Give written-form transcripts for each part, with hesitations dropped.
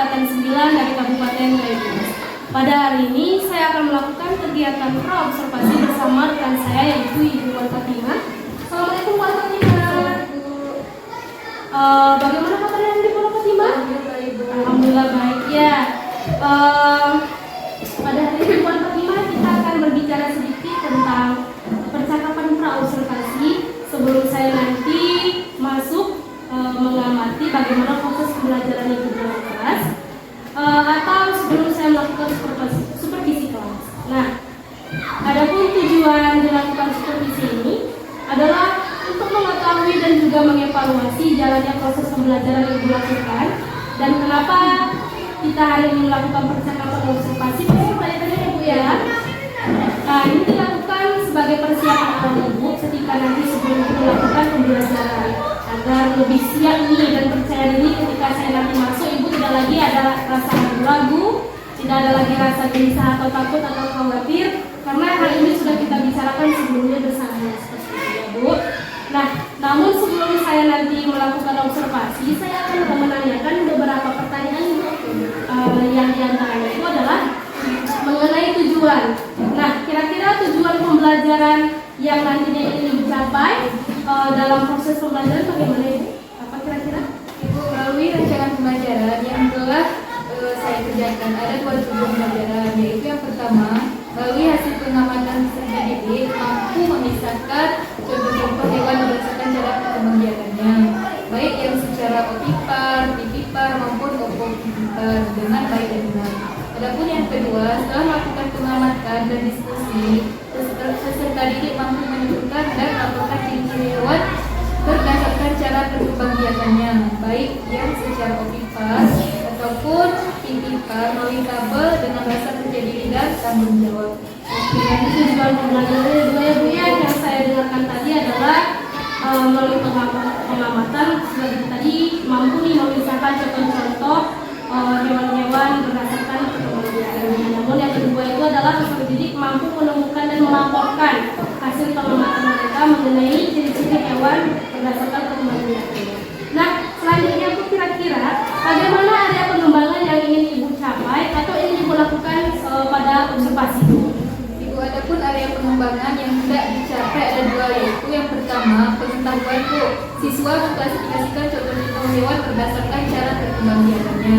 angkatan 9 dari Kabupaten Brebes. Pada hari ini saya akan melakukan kegiatan praobservasi bersama rekan saya yaitu Ibu Wan Fatimah. Assalamualaikum Wan Fatimah. Bagaimana kabarnya Ibu Wan Fatimah? Alhamdulillah baik ya. Pada hari ini Ibu Wan Fatimah kita akan berbicara sedikit tentang percakapan praobservasi sebelum saya nanti masuk mengamati bagaimana proses pembelajaran itu dalam kelas atau sebelum saya melakukan supervisi kelas. Nah, adapun tujuan dilakukan supervisi ini adalah untuk mengetahui dan juga mengevaluasi jalannya proses pembelajaran yang dilakukan dan kenapa kita hari ini melakukan percakapan observasi. Tanya-tanya ya Bu ya. Nah, ini dilakukan sebagai persiapan awal Ibu ketika nanti sebelum melakukan pembelajaran agar lebih siap nih dan percaya diri ketika saya nanti masuk Ibu tidak lagi ada rasa ragu-ragu, tidak ada lagi rasa gelisah atau takut atau khawatir karena hal ini sudah kita bicarakan sebelumnya bersama seperti itu ya Bu. Nah, namun sebelum saya nanti melakukan observasi, saya akan menanyakan beberapa pertanyaan Ibu. Yang diantaranya itu adalah mengenai tujuan. Nah, kira-kira tujuan pembelajaran yang nantinya ingin dicapai dalam proses pembelajaran bagaimana Ibu? Apa kira-kira? Ibu, melalui rancangan pembelajaran yang telah saya kerjakan ada 2 tujuan pembelajaran, yaitu yang pertama melalui hasil pengamatan peserta didik mampu memisahkan contoh-contoh hewan berdasarkan cara pembelajarannya, baik yang secara opipar, pipipar maupun opopipar dengan baik dan benar. Adapun yang kedua, setelah melakukan pengamatan dan diskusi, peserta didik mampu menentukan dan melakukan ciri-ciri hewan berdasarkan cara perkembangbiakannya, baik yang secara opipar ataupun pipipar melalui tabel dengan rasa percaya diri dan tanggung jawab. Jadi tujuan pembelajaran dua ya Bu ya, yang saya dengarkan tadi adalah melalui pengamatan seperti tadi mampu nih memisahkan contoh-contoh hewan-hewan berdasarkan perkembangbiakannya. Namun yang kedua itu adalah peserta didik mampu menemukan dan melaporkan hasil pengamatan mereka mengenai ciri-ciri hewan berdasarkan perkembangbiakannya. Nah, selanjutnya Bu kira-kira bagaimana area pengembangan yang ingin Ibu capai atau ingin Ibu lakukan pada observasi itu? Ibu, adapun area pengembangan yang tidak dicapai ada 2, yaitu yang pertama pengetahuan Bu. Siswa mengklasifikasikan contoh-contoh hewan berdasarkan cara perkembangbiakannya.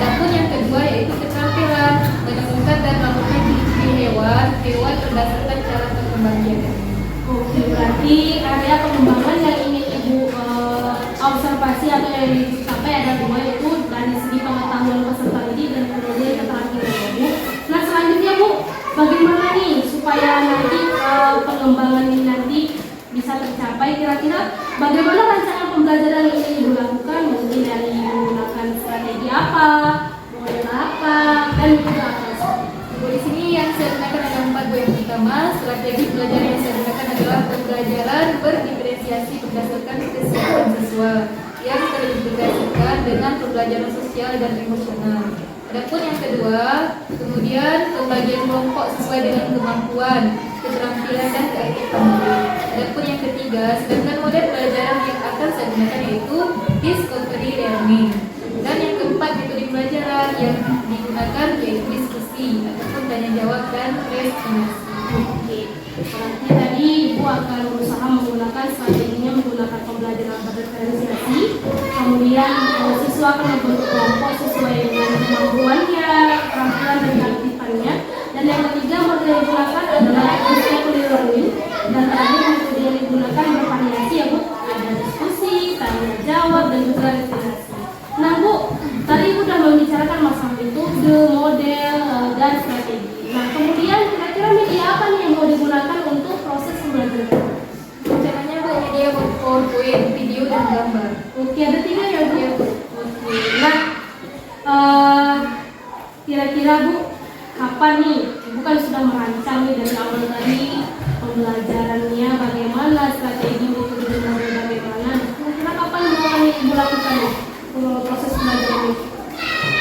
Adapun yang kedua yaitu keterampilan menemukan dan melakukan ciri-ciri hewan berdasarkan cara perkembangbiakannya. Oke, berarti area pengembangan yang ingin Ibu observasi atau yang ingin dicapai ada 2, yaitu dari segi pengetahuan peserta didik dan kemudian keterampilan Bu. Nah, selanjutnya Bu, bagaimana nih supaya nanti pengembangan ini nanti bisa tercapai? Kira-kira bagaimana rancangan pembelajaran yang ingin Ibu lakukan? Mungkin dari menggunakan strategi apa, model apa, dan juga apa? Ibu, di sini yang saya gunakan ada 4 Bu. Yang pertama, strategi belajar yang saya gunakan adalah pembelajaran berdiferensiasi berdasarkan kesiapan siswa yang terintegrasikan dengan pembelajaran sosial dan emosional. Adapun yang kedua, kemudian pembagian kelompok sesuai dengan kemampuan, keterampilan dan kearifan. Adapun yang ketiga, sedangkan model pembelajaran yang akan saya gunakan yaitu discovery learning. Dan yang keempat, metode pembelajaran yang digunakan yaitu diskusi ataupun tanya jawab dan responasi. Oke, berarti tadi Ibu akan berusaha menggunakan strateginya menggunakan pembelajaran berdiferensiasi. Kemudian siswa akan membentuk kelompok sesuai dengan kemampuannya, keterampilan dan kearifan. Dan yang ketiga model yang digunakan adalah discovery learning. Dan terakhir metode yang digunakan bervariasi ya Bu, ada diskusi, tanya jawab dan juga responasi. Nah Bu, tadi Ibu sudah membicarakan masalah metode, model, dan strategi. Nah kemudian kira-kira media apa nih yang mau digunakan untuk proses pembelajaran? Rencananya Bu, media PowerPoint, video dan gambar. Oke, ada 3 ya Bu? Oke, nah kira-kira Bu, kapan nih? Ibu kan sudah merancang nih dari awal tadi pembelajarannya bagaimana, strategi, metode, dan model bagaimana. Kira-kira kapan mulai Ibu lakukan nih proses pembelajaran ini?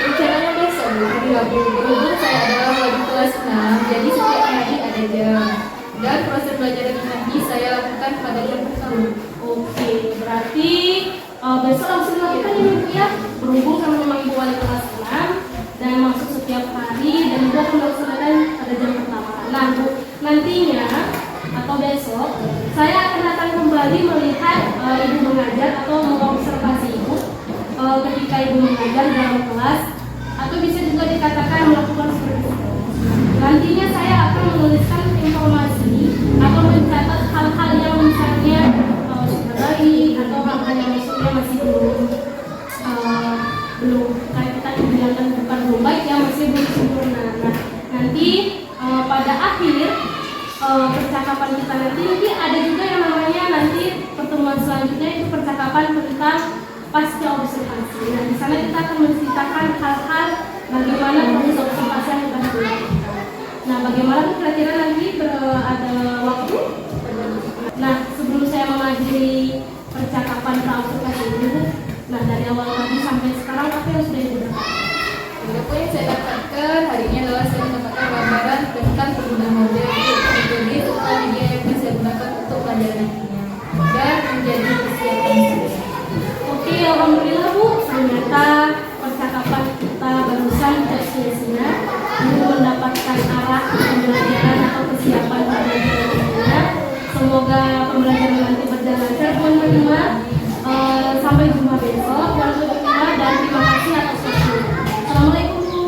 Rencananya besok Bu, hari Rabu. Berhubung saya adalah wajib kelas 6, jadi setiap hari ada jam. Dan proses pembelajaran nanti saya lakukan pada jam pertama. Oke, berarti besok langsung dilakukan ini Bu ya, berhubung sama memang Ibu Wali kelas 6 dan masuk setiap hari dan itu akan dilaksanakan pada jam pertama. Nah Bu, nantinya atau besok saya akan datang kembali melihat Ibu mengajar atau mengobservasi Ibu ketika Ibu mengajar dalam kelas, atau bisa juga dikatakan melakukan supervisi. Nantinya saya akan menuliskan informasi atau mencatat hal-hal yang misalnya sudah baik atau hal-hal yang maksudnya masih belum kayak kita dibilangkan bukan belum baik ya, masih belum sempurna. Nah, nanti pada akhir percakapan kita nanti ada juga yang namanya nanti pertemuan selanjutnya itu percakapan tentang pasca observasi. Nah, di sana kita akan menceritakan hal-hal bagaimana proses observasi yang kita lakukan. Nah, bagaimana kira-kira nanti ada waktu? Nah, sebelum saya mengakhiri percakapan observasi ini, nah dari awal tadi sampai sekarang apa yang sudah digunakan? Apa yang saya dapatkan hari ini adalah saya mendapatkan gambaran tentang penggunaan model metode serta media yang bisa saya gunakan untuk pelajaran nantinya dan menjadi persiapan saya. Oke, alhamdulillah Bu, ternyata percakapan kita barusan tidak sia-sia. Ibu mendapatkan arah pembelajaran atau kesiapan pembelajaran nantinya. Semoga pembelajaran nanti berjalan lancar Bu menerima. Sampai jumpa besok, dan terima kasih atas waktunya. Assalamualaikum Bu.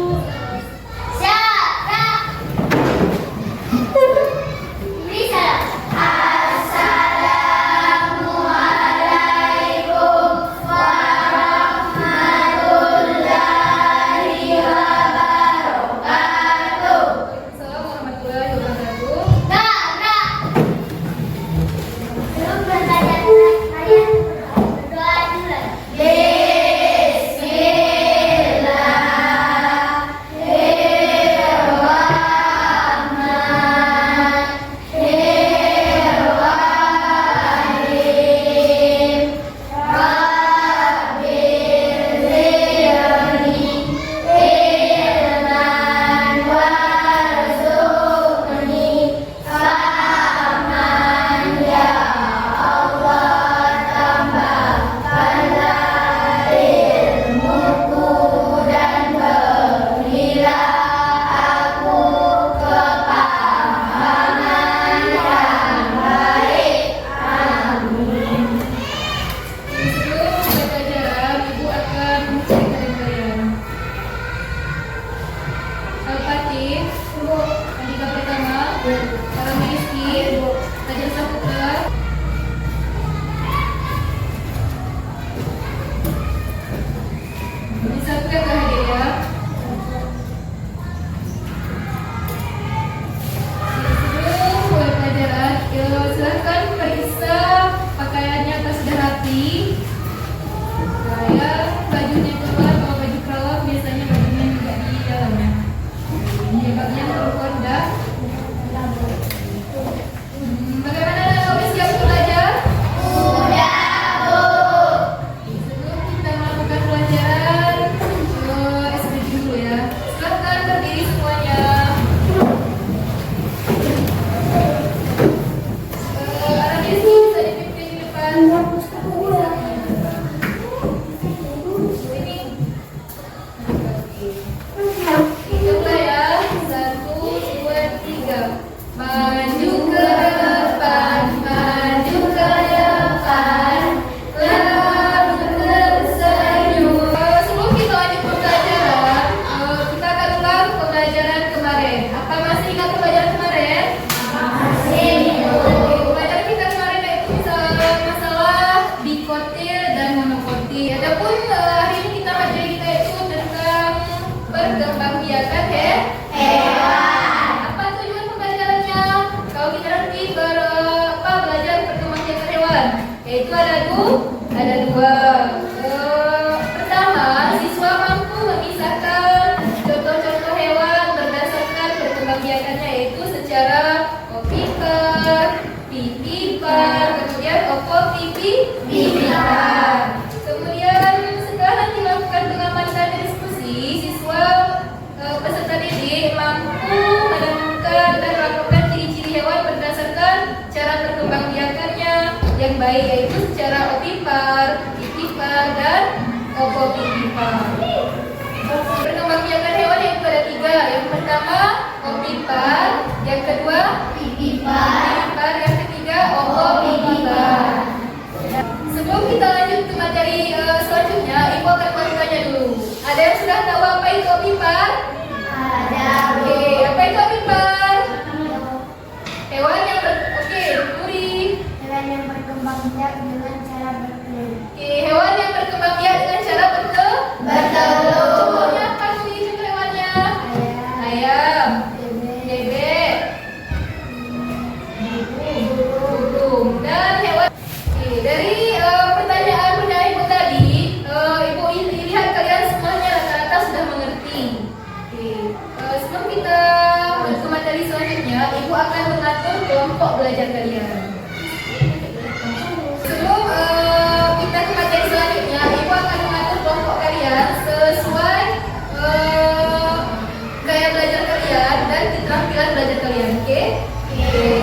yang baik baik, yaitu secara opipar, pipipar, dan opopipipar. Perkembangbiakan hewan yaitu ada 3. Yang pertama opipar, yang kedua pipipar, yang ketiga opopipipar. Sebelum kita lanjut ke materi selanjutnya, Ibu akan bertanya dulu. Ada yang sudah tahu apa itu opipar? Ada. Oke, apa itu opipar? Hewan yang Nuri. Hewan yang berkembang biak dengan cara bertelur. Oke, hewan yang berkembang biak dengan cara bertelur. Contohnya apa Nuri? Contoh hewannya? Ayam, bebek, burung, dan hewan. Oke, dari pertanyaan Ibu tadi, Ibu lihat kalian semuanya rata-rata sudah mengerti. Oke, sebelum kita ke materi selanjutnya, Ibu akan mengatur kelompok belajar kalian. Sebelum kita ke materi selanjutnya, Ibu akan mengatur kelompok kalian sesuai gaya belajar kalian dan keterampilan belajar kalian. Oke?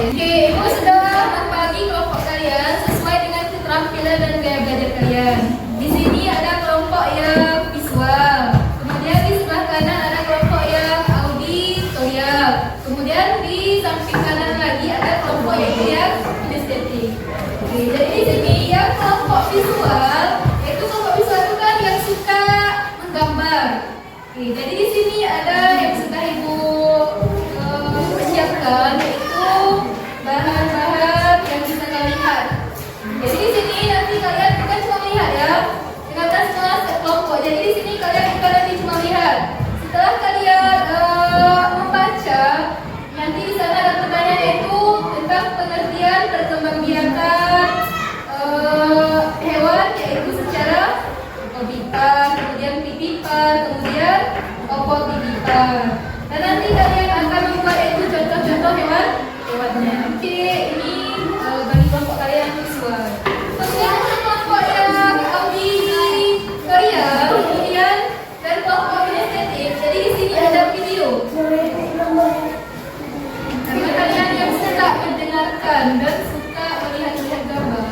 Oke, Ibu sudah membagi kelompok kalian sesuai dengan keterampilan dan gaya belajar kalian. Di sini ada kelompok yang visual. Kemudian di sebelah kanan ada kelompok yang auditorial. Kemudian di samping kanan lagi ada kelompok yang kinestetik. Oke, jadi di sini yang kelompok visual, yaitu kelompok visual itu kan yang suka menggambar. Oke, jadi di sini ada yang sudah Ibu persiapkan, yaitu bahan-bahan yang bisa kalian lihat. Jadi di sini nanti kalian bukan cuma melihat ya, dengarkan semua kelompok. Jadi di sini kalian bukan nanti cuma lihat. Setelah kalian membaca, nanti di sana ada pertanyaan yaitu tentang pengertian perkembangbiakan hewan, yaitu secara opipar, kemudian pipipar, kemudian opopipipar. Dan nanti kalian akan membuat yaitu contoh-contoh hewannya. Oke, ini bagi kelompok kalian yang visual. Kemudian kelompok yang auditorial, kemudian dan kelompok kinestetik. Jadi di sini ada video. Karena kalian yang suka mendengarkan dan suka melihat-lihat gambar.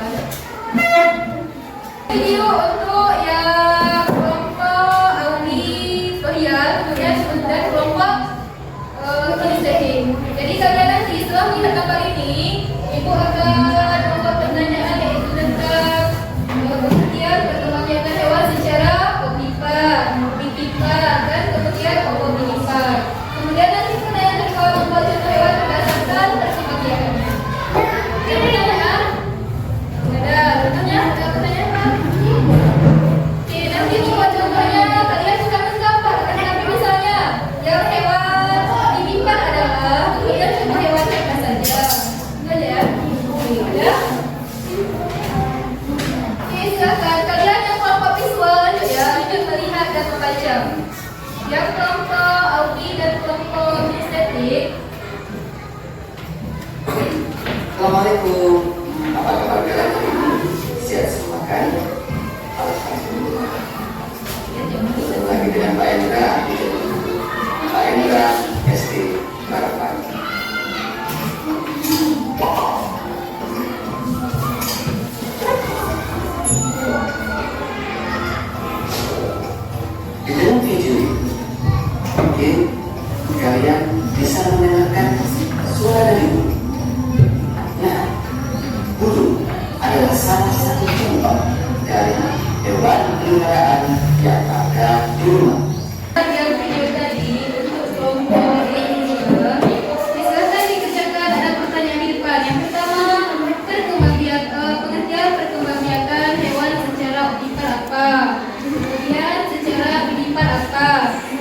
Video untuk yang kelompok auditorial, kemudian dan kelompok kinestetik. Jadi kalian nanti setelah melihat gambar ini, Ibu akan membuat pertanyaan yaitu tentang pengertian perkembangbiakan hewan secara opipar, pipipar, dan kemudian opopipipar. Kemudian nanti pertanyaan kedua membuat contoh hewan berdasarkan perkembangbiakannya. Ada pertanyaan? Ada. Ada pertanyaan apa? Oke, nanti membuat contohnya kalian suka menggambar. Tapi misalnya yang hewan pipipar adalah, kemudian contoh hewannya apa saja? Enggak ya? Ya. Oke, silakan kalian yang kelompok visual lanjut ya, lanjut melihat dan membaca. Yang kelompok audi dan kelompok kinestetik. Assalamualaikum. Apa kabar kalian hari ini? Siap semua kan? Alhamdulillah. Ketemu lagi dengan Pak Endra. Pak Endra SD Harapan. Di dalam video ini, mungkin kalian bisa mendengarkan suara dari burung. Nah, burung adalah salah satu contoh dari hewan peliharaan yang ada di rumah. Yang video tadi untuk kelompok ini juga, silakan dikerjakan. Ada pertanyaan di depan. Yang pertama, pengertian perkembangbiakan hewan secara opipar apa? Kemudian secara pipipar apa?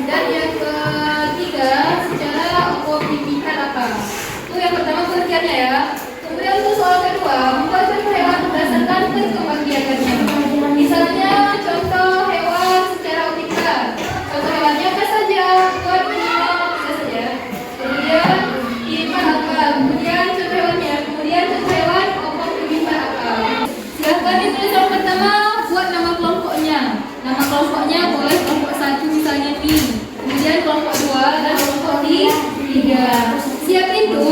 Dan yang ketiga, secara opopipipar apa? Itu yang pertama pengertiannya ya. Kemudian untuk soal kedua, membuat contoh hewan berdasarkan perkembangbiakannya. Misalnya contoh hewan secara opipar. Contoh hewannya apa saja? Buat minimal bisa saja. Kemudian pipipar apa? Kemudian contoh hewannya. Kemudian contoh hewan opopipipar apa? Silahkan ditulis yang pertama, buat nama kelompoknya. Nama kelompoknya boleh kelompok 1 misalnya P. Kemudian kelompok 2 dan kelompok 3. Siap itu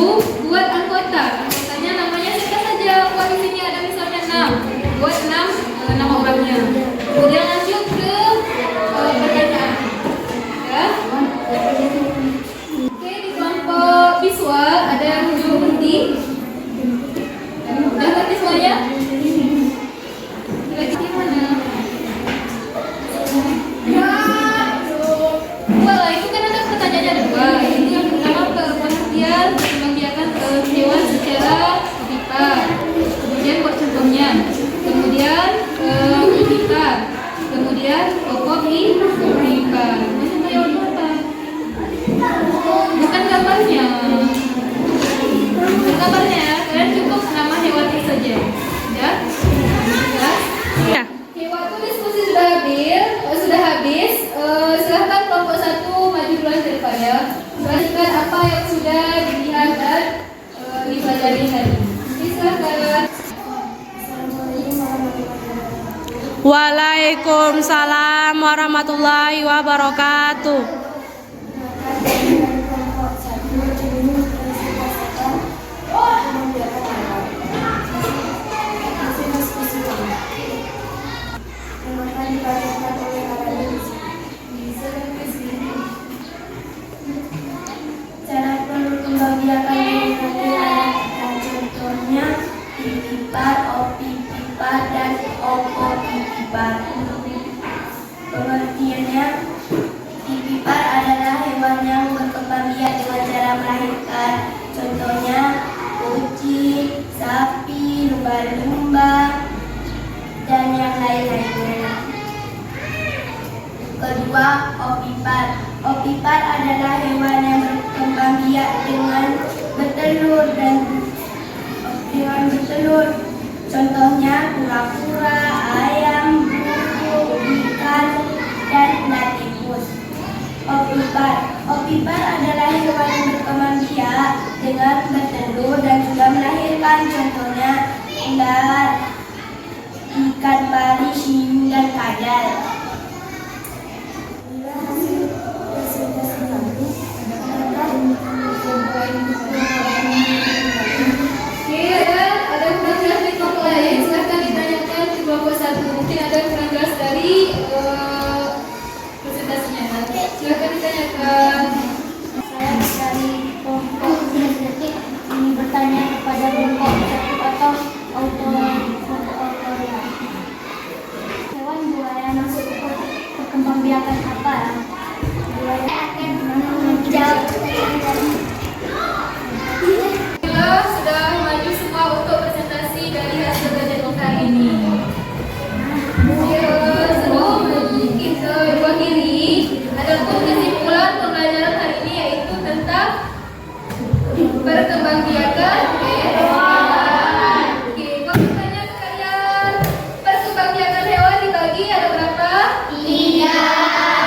buat anggota. Anggotanya namanya siapa saja? Buat di sini ada misalnya 6. buat 6 nama orangnya. Kemudian lanjut ke pertanyaan. Ya. Oke, di kelompok visual ada yang belum berhenti. Udah ngerti semuanya? Lagi di mana? Wah, itu kan ada pertanyaannya ada dua. Itu yang pertama pengertian membiarkan hewan secara vital. Kemudian buat contohnya. Kemudian vital. Kemudian pokok vital. Maksudnya hewan apa? Bukan gambarnya. Bukan gambarnya ya. Kalian cukup nama hewannya saja. Ya? Ya. Hewan itu diskusi sudah habis. Silahkan kelompok 1 maju duluan daripada jelaskan apa yang sudah dilihat dan dipelajari tadi. Silahkan. Waalaikumsalam warahmatullahi wabarakatuh. Cara pembagian contohnya pipipar, opipipar, dan opopipipar. Pengertiannya, pipipar adalah hewan yang berkembang biak dengan cara melahirkan. Contohnya kucing, sapi, lumba-lumba, dan yang lain-lainnya. Kedua, opipar. Opipar adalah hewan yang berkembang biak dengan bertelur. Contohnya kura-kura, ayam, burung, ikan, dan platypus. Opipar adalah hewan yang berkembang biak dengan bertelur dan juga melahirkan. Contohnya ular, ikan pari, hiu, dan kadal. Oke, ada kurang jelas dari kelompok lain. Silahkan ditanyakan ke kelompok 1. Mungkin ada kurang jelas dari presentasinya. Silahkan ditanyakan. Saya dari kelompok detik ini bertanya kepada kelompok 1 atau autornya. Hewan buaya masuk ke perkembangbiakan apa? Buaya akan menjawab pertanyaan tadi. Sudah maju semua untuk presentasi dari hasil belajar kita hari ini. Sebelum kita akhiri, ada kesimpulan pembelajaran hari ini yaitu tentang perkembangbiakan hewan. Oke, kalau ditanya sekalian, perkembangbiakan hewan dibagi ada berapa? 3.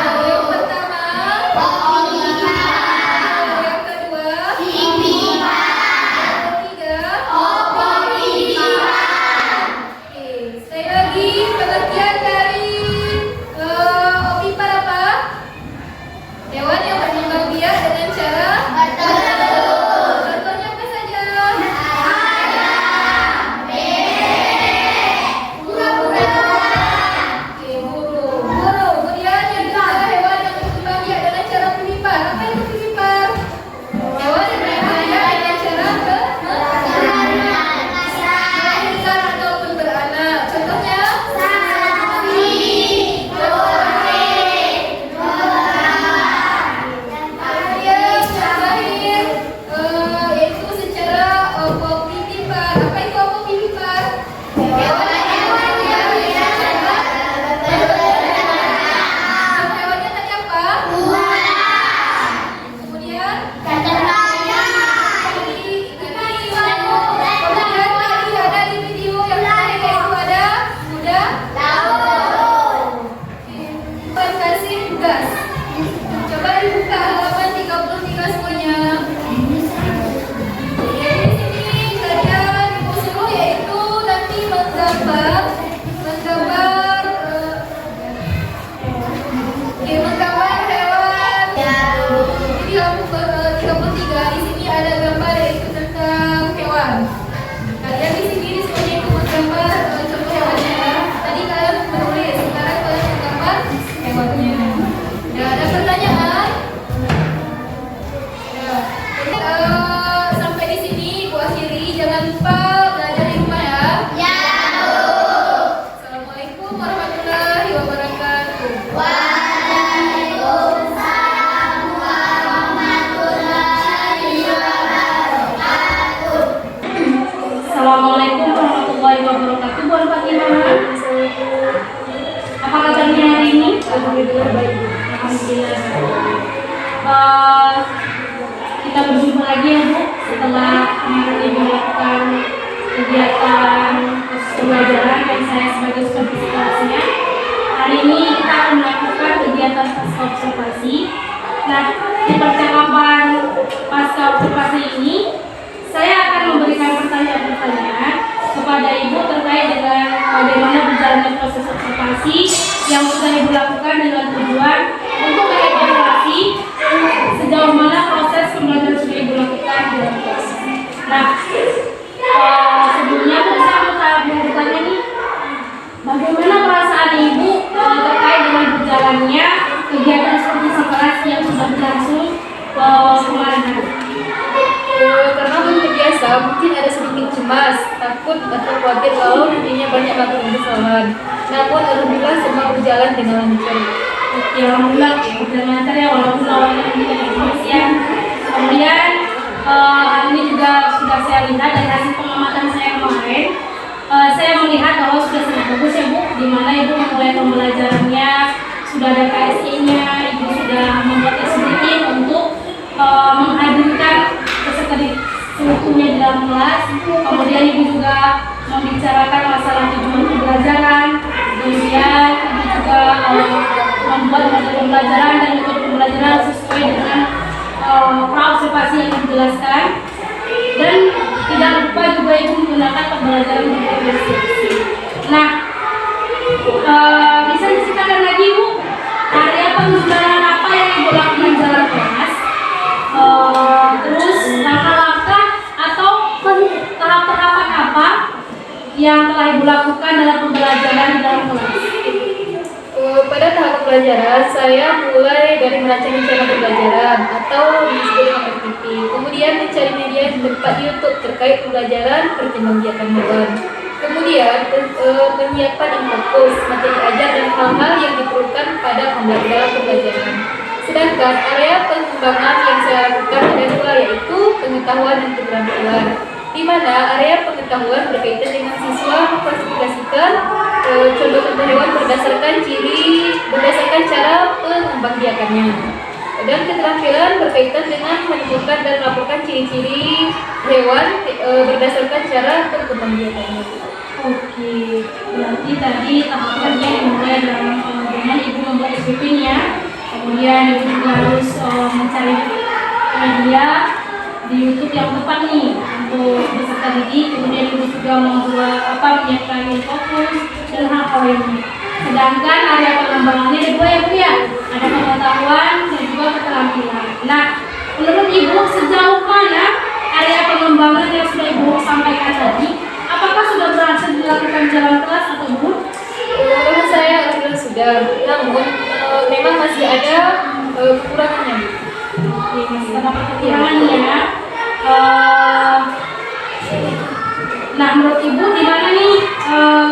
Alhamdulillah baik. Alhamdulillah. Kita berjumpa lagi ya Bu setelah kemarin Ibu melakukan kegiatan pembelajaran dan saya sebagai supervisi kelasnya. Hari ini kita akan melakukan kegiatan pasca observasi. Nah, di percakapan pasca observasi ini saya akan memberikan pertanyaan-pertanyaan kepada Ibu terkait dengan bagaimana berjalannya proses observasi yang sudah Ibu lakukan dengan tujuan untuk mengevaluasi sejauh mana proses pembelajaran sudah Ibu lakukan dalam kelas. Nah, sebelumnya saya mau bertanya nih, bagaimana perasaan Ibu terkait dengan berjalannya kegiatan seperti kelas yang sudah berlangsung kemarin hari? Karena belum terbiasa, mungkin ada sedikit cemas, takut atau khawatir kalau nantinya banyak melakukan kesalahan. Namun alhamdulillah semua berjalan dengan lancar. Ya, alhamdulillah berjalan lancar ya, walaupun awalnya tidak ya. Kemudian ini juga sudah saya lihat dari hasil pengamatan saya kemarin. Saya melihat bahwa sudah sangat bagus ya Bu, di mana Ibu memulai pembelajarannya, sudah ada KSI-nya, Ibu sudah membuat sedikit untuk menghadirkan peserta seutuhnya di dalam kelas. Kemudian Ibu juga membicarakan masalah tujuan pembelajaran, kemudian Ibu juga membuat metode pembelajaran dan metode pembelajaran sesuai dengan pra-observasi yang dijelaskan. Dan tidak lupa juga Ibu menggunakan pembelajaran berbasis. Nah, bisa diceritakan lagi Bu, area pengembangan apa yang Ibu lakukan dalam kelas? Terus langkah-langkah atau tahap-tahapan apa yang telah Ibu lakukan dalam pembelajaran di dalam kelas? Pada tahap pembelajaran, saya mulai dari merancang rencana pembelajaran atau disebut dengan RPP. Kemudian mencari media di tempat YouTube terkait pembelajaran perkembangan hewan. Kemudian penyiapan infocus, materi ajar dan hal-hal yang diperlukan pada pembelajaran. Sedangkan area pengembangan yang saya lakukan ada dua, yaitu pengetahuan dan keterampilan, di mana area pengetahuan berkaitan dengan siswa mengklasifikasikan contoh-contoh hewan berdasarkan cara pengembangbiakannya. Dan keterampilan berkaitan dengan menemukan dan melaporkan ciri-ciri hewan berdasarkan cara pengembangbiakannya. Oke, berarti tadi tahapannya dimulai dengan Ibu membuat SPP-nya, kemudian Ibu juga harus mencari media di YouTube yang tepat nih untuk peserta didik, kemudian Ibu juga menyiapkan fokus dan hal-hal lainnya. Sedangkan area pengembangannya ada dua ya Bu ya, ada pengetahuan dan juga keterampilan. Nah, menurut Ibu sejauh mana area pengembangan yang sudah Ibu sampaikan tadi? Apakah sudah berhasil dilakukan jalan kelas atau belum? Menurut saya alhamdulillah sudah, namun memang masih ada kekurangannya. Oke, masih ada kekurangannya. Nah, menurut Ibu di mana nih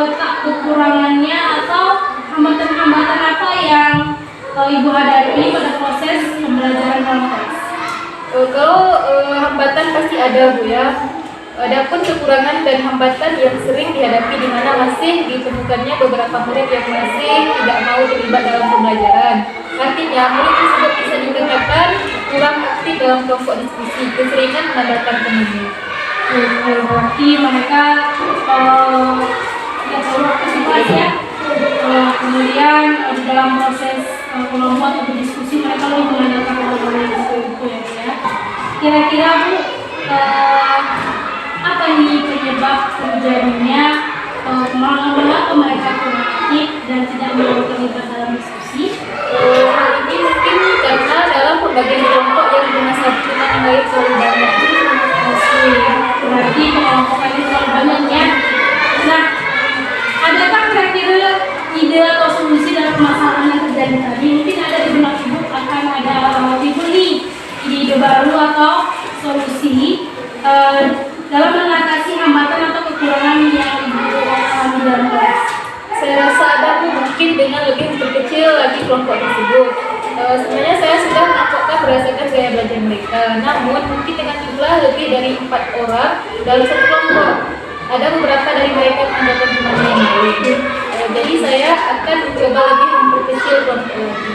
letak kekurangannya atau hambatan-hambatan apa yang Ibu hadapi pada proses pembelajaran dalam kelas? Kalau hambatan pasti ada Bu ya. Adapun kekurangan dan hambatan yang sering dihadapi di mana masih ditemukannya beberapa murid yang masih tidak mau terlibat dalam pembelajaran. Artinya murid tersebut bisa dikatakan kurang aktif dalam kelompok diskusi, keseringan mengandalkan temannya. Berarti mereka tidak selalu aktivitas ya. Kemudian di dalam proses kelompok atau diskusi mereka lebih mengandalkan orang-orang itu ya. Kira-kira Bu, apa ini penyebab terjadinya mengapa mereka kurang aktif dan tidak mau terlibat dalam diskusi? Hal ini mungkin karena dalam pembagian kelompok yang bermasalah dengan yang lain terlalu banyak. Berarti kelompokannya terlalu banyaknya. Nah, adakah kira-kira ide atau solusi dalam permasalahan yang terjadi tadi? Mungkin ada di benak Ibu akan ada Ibu nih ide baru atau solusi dalam mengatasi hambatan atau kekurangan yang Ibu alami dalam kelas. Saya rasa ada mungkin dengan lebih memperkecil lagi kelompok tersebut. Sebenarnya saya sudah mengelompokkan berdasarkan gaya belajar mereka, namun mungkin dengan jumlah lebih dari 4 orang dalam satu kelompok. Ada beberapa dari mereka mengandalkan temannya yang lain. Jadi saya akan mencoba lebih memperkecil kecil kelompok lagi.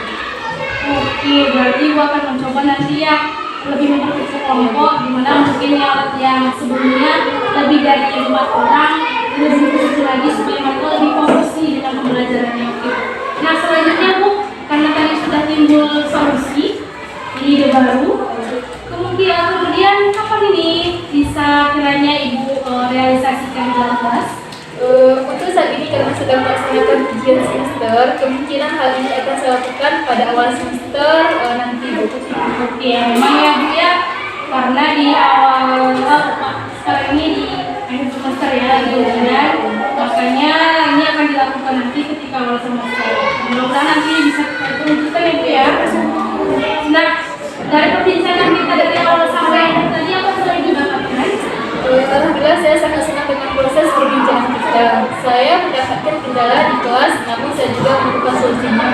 Oke, berarti gua akan mencoba nanti ya lebih memperkecil kelompok, dimana mungkin yang sebelumnya lebih dari 4 orang lebih kecil lagi supaya mereka lebih fokus nih dengan pembelajarannya. Oke. Nah selanjutnya Bu, karena tadi sudah timbul solusi ide baru, kemudian kapan ini bisa kiranya Ibu realisasikan di dalam kelas? Untuk saat ini karena sedang melaksanakan ujian semester, kemungkinan hal ini akan saya lakukan pada awal semester nanti Bu. Oke, memang ya Bu ya, karena di awal sekarang ini di akhir semester ya lagi ujian, makanya ini akan dilakukan nanti ketika awal semester. Mudah-mudahan nanti bisa kita tunjukkan ya Bu ya. Nah, dari perbincangan kita dari awal sampai akhir tadi apa sudah Ibu dapatkan? Alhamdulillah saya sangat senang dengan proses perbincangan kita. Saya mendapatkan kendala di kelas, namun saya juga menemukan solusinya,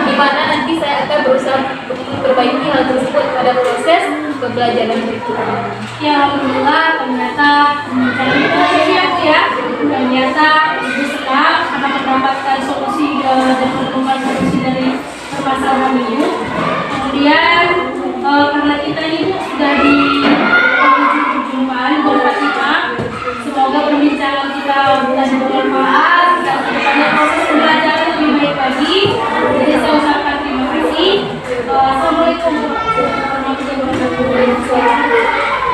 di mana nanti saya akan berusaha memperbaiki hal tersebut pada proses pembelajaran berikutnya. Ya alhamdulillah ternyata pembicaraan kita siap ya. Ternyata Ibu senang karena mendapatkan solusi dan menemukan solusi dari permasalahan Ibu. Kemudian